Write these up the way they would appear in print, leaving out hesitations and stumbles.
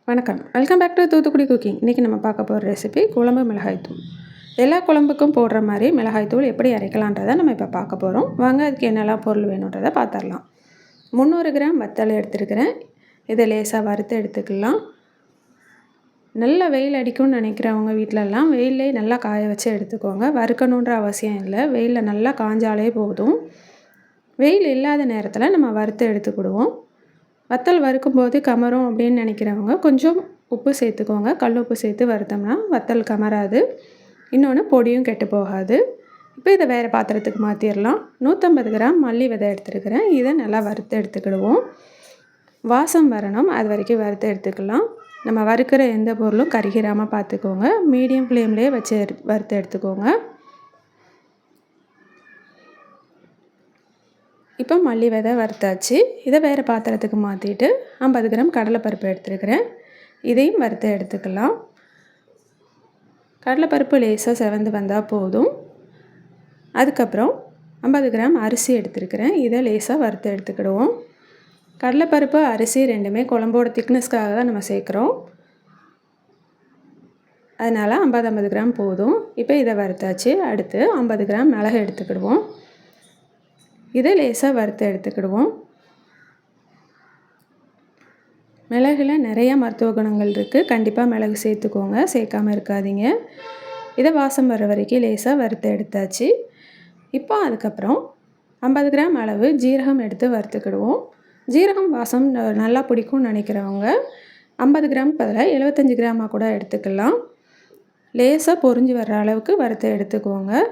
வணக்கம், welcome back to Thoothukudi cooking. இன்றைக்கி நம்ம பார்க்க போகிற ரெசிபி குழம்பு மிளகாய்த்தூள். எல்லா குழம்புக்கும் போடுற மாதிரி மிளகாய்த்தூள் எப்படி அரைக்கலான்றதை நம்ம இப்போ பார்க்க போகிறோம். வாங்க, அதுக்கு என்னெல்லாம் பொருள் வேணுன்றதை பார்த்துடலாம். 300 கிராம் வத்தல் எடுத்துருக்கிறேன். இதை லேசாக வறுத்து எடுத்துக்கலாம். நல்லா வெயில் அடிக்கும்னு நினைக்கிறவங்க வீட்டிலலாம் வெயிலே நல்லா காய வச்சு எடுத்துக்கோங்க. வறுக்கணுன்ற அவசியம் இல்லை, வெயிலில் நல்லா காஞ்சாலே போதும். வெயில் இல்லாத நேரத்தில் நம்ம வறுத்து எடுத்துக்கிடுவோம். வத்தல் வறுக்கும்போது கமரும் அப்படின்னு நினைக்கிறவங்க கொஞ்சம் உப்பு சேர்த்துக்கோங்க. கல் உப்பு சேர்த்து வறுத்தோம்னா வத்தல் கமராது, இன்னொன்று பொடியும் கெட்டு போகாது. இப்போ இதை வேறு பாத்திரத்துக்கு மாற்றிடலாம். 150 கிராம் மல்லி விதை எடுத்துருக்கிறேன். இதை நல்லா வறுத்து எடுத்துக்கிடுவோம். வாசம் வரணும், அது வரைக்கும் வறுத்து எடுத்துக்கலாம். நம்ம வறுக்கிற எந்த பொருளும் கருகிராமல் பார்த்துக்கோங்க. மீடியம் ஃப்ளேம்லேயே வச்சு வறுத்து எடுத்துக்கோங்க. இப்போ மல்லி விதை வறுத்தாச்சு. இதை வேறு பாத்திரத்துக்கு மாற்றிட்டு 50 கிராம் கடலைப்பருப்பு எடுத்துருக்கிறேன். இதையும் வறுத்து எடுத்துக்கலாம். கடலைப்பருப்பு லேசாக செவந்து வந்தால் போதும். அதுக்கப்புறம் 50 கிராம் அரிசி எடுத்துருக்கிறேன். இதை லேசாக வறுத்து எடுத்துக்கிடுவோம். கடலைப்பருப்பு அரிசி ரெண்டுமே குழம்போட திக்னஸ்க்காக தான் நம்ம சேர்க்குறோம். அதனால் 50 கிராம் போதும். இப்போ இதை வறுத்தாச்சு. அடுத்து 50 கிராம் மிளகு எடுத்துக்கிடுவோம். இதை லேசாக வறுத்து எடுத்துக்கிடுவோம். மிளகுல நிறையா மருத்துவ குணங்கள் இருக்குது. கண்டிப்பாக மிளகு சேர்த்துக்கோங்க, சேர்க்காமல் இருக்காதீங்க. இதை வாசம் வர வரைக்கும் லேசாக வறுத்து எடுத்தாச்சு. இப்போ அதுக்கப்புறம் 50 கிராம் அளவு ஜீரகம் எடுத்து வறுத்துக்கிடுவோம். ஜீரகம் வாசம் நல்லா பிடிக்கும்னு நினைக்கிறவங்க 50 கிராம் பதிலாக 75 கிராமாக கூட எடுத்துக்கலாம். லேசாக பொரிஞ்சு வர்ற அளவுக்கு வறுத்து எடுத்துக்கோங்க.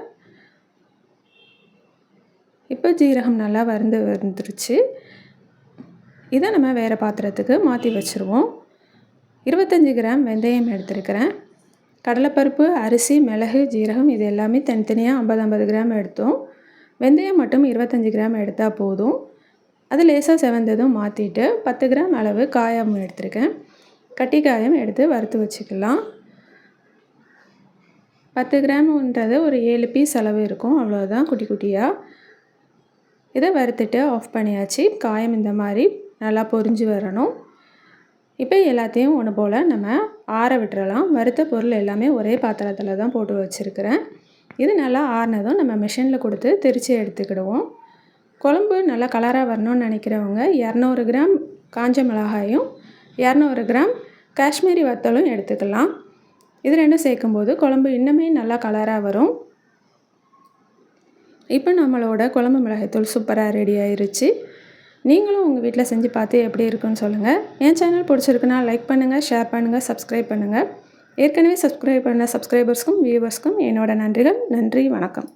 இப்போ ஜீரகம் நல்லா வந்துருச்சு. இதை நம்ம வேறு பாத்திரத்துக்கு மாற்றி வச்சுருவோம். 25 கிராம் வெந்தயம் எடுத்துருக்கிறேன். கடலைப்பருப்பு, அரிசி, மிளகு, ஜீரகம் இது எல்லாமே தனித்தனியாக 50 கிராம் எடுத்தோம். வெந்தயம் மட்டும் 25 கிராம் எடுத்தால் போதும். அது லேசாக செவந்ததும் மாற்றிட்டு 10 கிராம் அளவு காயம் எடுத்துருக்கேன். கட்டி காயம் எடுத்து வறுத்து வச்சுக்கலாம். 10 கிராம்ன்றது ஒரு 7 பீஸ் அளவு இருக்கும், அவ்வளோதான், குட்டி குட்டியாக. இதை வறுத்துட்டு ஆஃப் பண்ணியாச்சு. காயம் இந்த மாதிரி நல்லா பொரிஞ்சு வரணும். இப்போ எல்லாத்தையும் ஒன்று போல் நம்ம ஆற விட்டுறலாம். வறுத்த பொருள் எல்லாமே ஒரே பாத்திரத்தில் தான் போட்டு வச்சுருக்கிறேன். இது நல்லா ஆறினதும் நம்ம மிஷினில் கொடுத்து திரித்து எடுத்துக்கிடுவோம். குழம்பு நல்லா கலராக வரணும்னு நினைக்கிறவங்க 200 கிராம் காஞ்ச மிளகாயும் 200 கிராம் காஷ்மீரி வத்தலும் எடுத்துக்கலாம். இது ரெண்டும் சேர்க்கும்போது குழம்பு இன்னுமே நல்லா கலராக வரும். இப்போ நம்மளோட குழம்பு மிளகாய்த்தூள் சூப்பராக ரெடி ஆயிருச்சு. நீங்களும் உங்கள் வீட்டில் செஞ்சு பார்த்து எப்படி இருக்குன்னு சொல்லுங்கள். என் சேனல் பிடிச்சிருக்குன்னா லைக் பண்ணுங்கள், ஷேர் பண்ணுங்கள், சப்ஸ்கிரைப் பண்ணுங்கள். ஏற்கனவே சப்ஸ்கிரைப் பண்ண சப்ஸ்கிரைபர்ஸ்க்கும் வியூவர்ஸ்க்கும் என்னோட நன்றிகள். நன்றி, வணக்கம்.